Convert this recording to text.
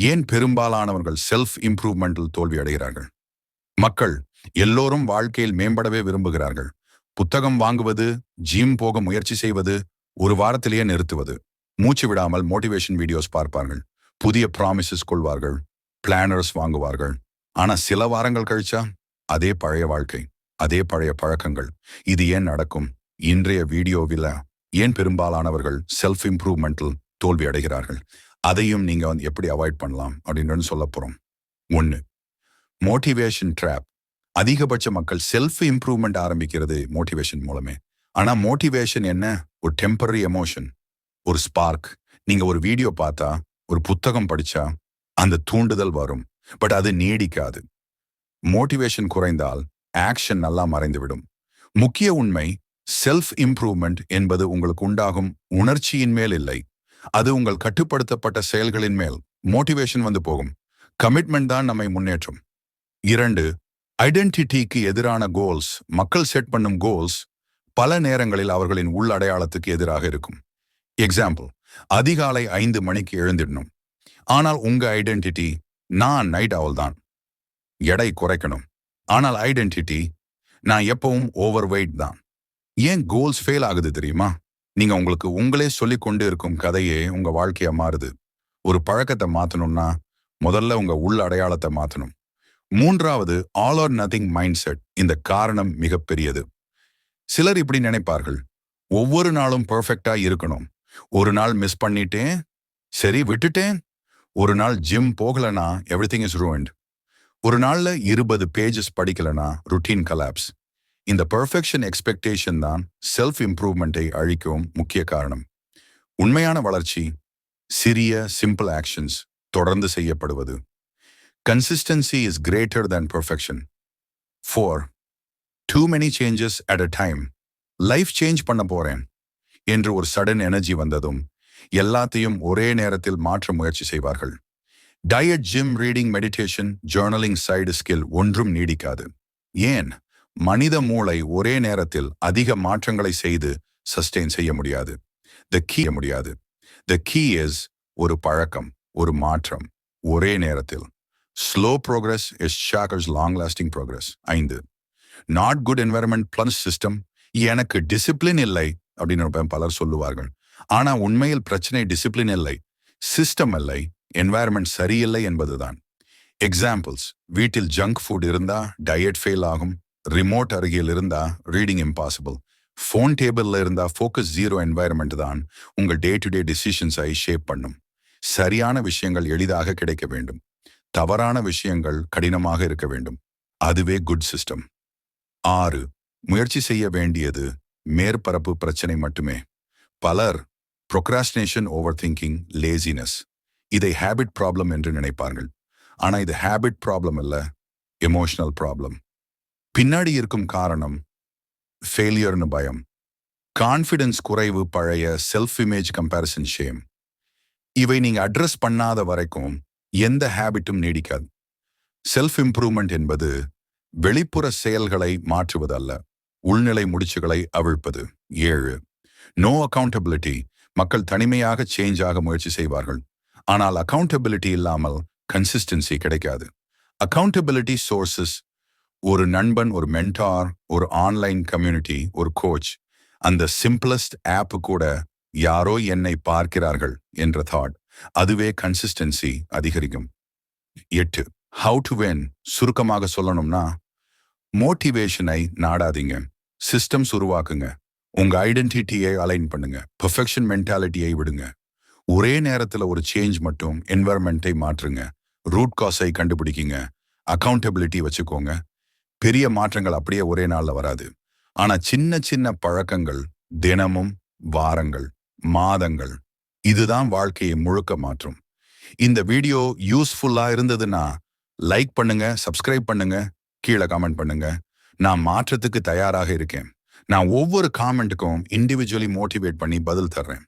ஏன் பெரும்பாலானவர்கள் செல்ஃப் இம்ப்ரூவ்மெண்டில் தோல்வி அடைகிறார்கள்? மக்கள் எல்லோரும் வாழ்க்கையில் மேம்படவே விரும்புகிறார்கள். புத்தகம் வாங்குவது, ஜிம் போக முயற்சி செய்வது, ஒரு வாரத்திலேயே நிறுத்துவது. மூச்சு விடாமல் மோட்டிவேஷன் வீடியோஸ் பார்ப்பார்கள். புதிய ப்ராமிசஸ் கொள்வார்கள். பிளானர்ஸ் வாங்குவார்கள். ஆனா சில வாரங்கள் கழிச்சா அதே பழைய வாழ்க்கை, அதே பழைய பழக்கங்கள். இது ஏன் நடக்கும்? இன்றைய வீடியோவில் ஏன் பெரும்பாலானவர்கள் செல்ஃப் இம்ப்ரூவ்மெண்டில் தோல்வி அடைகிறார்கள், அதையும் நீங்க எப்படி அவாய்ட் பண்ணலாம் அப்படின்னு சொல்ல போறோம். 1. Motivation drop. அதிகபட்ச மக்கள் செல்ஃப் இம்ப்ரூவ்மெண்ட் ஆரம்பிக்கிறது மோட்டிவேஷன் மூலமே. ஆனா மோட்டிவேஷன் என்ன? ஒரு டெம்பரரி எமோஷன், ஒரு ஸ்பார்க். நீங்க ஒரு வீடியோ பார்த்தா, ஒரு புத்தகம் படிச்சா அந்த தூண்டுதல் வரும். பட் அது நீடிக்காது. மோட்டிவேஷன் குறைந்தால் ஆக்ஷன் நல்லா மறைந்துவிடும். முக்கிய உண்மை, செல்ஃப் இம்ப்ரூவ்மெண்ட் என்பது உங்களுக்கு உண்டாகும் உணர்ச்சியின் மேல் இல்லை, அது உங்கள் கட்டுப்படுத்தப்பட்ட செயல்களின் மேல். மோட்டிவேஷன் வந்து போகும், கமிட்மெண்ட் தான் நம்மை முன்னேற்றும். 2. ஐடென்டிட்டிக்கு எதிரான கோல்ஸ். மக்கள் செட் பண்ணும் கோல்ஸ் பல நேரங்களில் அவர்களின் உள் அடையாளத்துக்கு எதிராக இருக்கும். எக்ஸாம்பிள், அதிகாலை 5 மணிக்கு எழுந்திடணும். ஆனால் உங்க ஐடென்டிட்டி, நான் நைட் ஆவல் தான். எடை குறைக்கணும். ஆனால் ஐடென்டிட்டி, நான் எப்பவும் ஓவர் வெயிட் தான். ஏன் கோல்ஸ் ஃபெயில் ஆகுது தெரியுமா? நீங்க உங்களுக்கு உங்களே சொல்லிக் கொண்டு இருக்கும் கதையே உங்க வாழ்க்கையா மாறுது. ஒரு பழக்கத்தை மாத்தணும்னா முதல்ல உங்க உள் அடையாளத்தை மாத்தணும். 3. All or nothing mindset. இந்த காரணம் மிகப்பெரியது. சிலர் இப்படி நினைப்பார்கள், ஒவ்வொரு நாளும் பெர்ஃபெக்டா இருக்கணும். ஒரு நாள் மிஸ் பண்ணிட்டேன், சரி விட்டுட்டேன். ஒரு நாள் ஜிம் போகலனா எவ்ரிதிங் இஸ் ரூயின்ட். ஒரு நாள்ல 20 பேஜஸ் படிக்கலனா ருட்டீன் கலாப்ஸ். இந்த பெர்ஃபெக்ஷன் எக்ஸ்பெக்டேஷன் தான் செல்ஃப் இம்ப்ரூவ்மெண்ட்டை அழிக்கவும் முக்கிய காரணம். உண்மையான வளர்ச்சி சிறிய சிம்பிள் ஆக்ஷன்ஸ் தொடர்ந்து செய்யப்படுவது. Consistency is greater than perfection. 4. too many changes at a time. Life change பண்ண போறேன் என்று ஒரு சடன் எனர்ஜி வந்ததும் எல்லாத்தையும் ஒரே நேரத்தில் மாற்ற முயற்சி செய்வார்கள். Diet, gym, reading, meditation, journaling, side skill ஒன்றும் நீடிக்காது. ஏன்? மனித மூளை ஒரே நேரத்தில் அதிக மாற்றங்களை செய்து சஸ்டெயின் செய்ய முடியாது. த கீ இஸ் ஒரு பழக்கம், ஒரு மாற்றம் ஒரே நேரத்தில். Slow progress is shockers long lasting progress. 5. Not good environment plus system. எனக்கு டிசிப்ளின் இல்லை அப்படின்னு பலர் சொல்லுவார்கள். ஆனா உண்மையில் பிரச்சனை டிசிப்ளின் இல்லை, சிஸ்டம் இல்லை, என்வைரன்மெண்ட் சரியில்லை என்பதுதான். எக்ஸாம்பிள்ஸ், வீட்டில் ஜங்க் ஃபுட் இருந்தா டயட் ஃபெயில் ஆகும். ரிமோட் அருகில் இருந்தா ரீடிங் இம்பாசிபிள். ஃபோன் டேபிள்ல இருந்தா ஃபோக்கஸ் ஜீரோ. என்வைரன்மெண்ட் தான் உங்கள் டே டு டே டிசிஷன்ஸை ஷேப் பண்ணும். சரியான விஷயங்கள் எளிதாக கிடைக்க வேண்டும், தவறான விஷயங்கள் கடினமாக இருக்க வேண்டும். அதுவே குட் சிஸ்டம். 6. முயற்சி செய்ய வேண்டியது மேற்பரப்பு பிரச்சனை மட்டுமே. பலர் ப்ரொக்ராஸ்டினேஷன், ஓவர் திங்கிங், லேசினஸ், இதை ஹேபிட் ப்ராப்ளம் என்று நினைப்பார்கள். ஆனா இது ஹேபிட் ப்ராப்ளம் அல்ல, எமோஷனல் ப்ராப்ளம். பின்னாடி இருக்கும் காரணம் ஃபெயிலியர்னு பயம், கான்ஃபிடன்ஸ் குறைவு, பழைய செல்ஃப் இமேஜ், கம்பேரிசன், ஷேம். இவை நீங்க அட்ரஸ் பண்ணாத வரைக்கும் எந்த ஹேபிட்டும் நீடிக்காது. செல்ஃப் இம்ப்ரூவ்மெண்ட் என்பது வெளிப்புற செயல்களை மாற்றுவது அல்ல, உள்நிலை முடிச்சுகளை அவிழ்ப்பது. 7. No accountability. மக்கள் தனிமையாக சேஞ்ச் ஆக முயற்சி செய்வார்கள். ஆனால் அக்கௌண்டபிலிட்டி இல்லாமல் கன்சிஸ்டன்சி கிடைக்காது. அக்கௌண்டபிலிட்டி சோர்சஸ், ஒரு நண்பன், ஒரு மென்டார், ஒரு ஆன்லைன் கம்யூனிட்டி, ஒரு கோச். அந்த சிம்பிளஸ்ட் ஆப் கூட யாரோ என்னை பார்க்கிறார்கள் என்ற தாட், அதுவே கன்சிஸ்டன்சி அதிகரிக்கும். 8. How to win. சுருக்கமாக சொல்லணும்னா, மோட்டிவேஷனை நாடாதீங்க, சிஸ்டம்ஸ் உருவாக்குங்க. உங்க ஐடென்டிட்டியை அலைன் பண்ணுங்க, பெர்ஃபெக்ஷன் மென்டாலிட்டியை விடுங்க. ஒரே நேரத்தில் ஒரு சேஞ்ச் மட்டும். என்வைரன்மெண்ட்டை மாற்றுங்க, ரூட் காஸை கண்டுபிடிக்குங்க, அக்கௌண்டபிலிட்டி வச்சுக்கோங்க. பெரிய மாற்றங்கள் அப்படியே ஒரே நாள்ல வராது. ஆனா சின்ன சின்ன பழக்கங்கள், தினமும், வாரங்கள், மாதங்கள், இதுதான் வாழ்க்கையை முழுக்க மாற்றும். இந்த வீடியோ யூஸ்ஃபுல்லா இருந்ததுன்னா லைக் பண்ணுங்க, சப்ஸ்கிரைப் பண்ணுங்க, கீழே கமெண்ட் பண்ணுங்க. நான் மாற்றத்துக்கு தயாராக இருக்கேன். நான் ஒவ்வொரு காமெண்ட்டுக்கும் இண்டிவிஜுவலி மோட்டிவேட் பண்ணி பதில் தர்றேன்.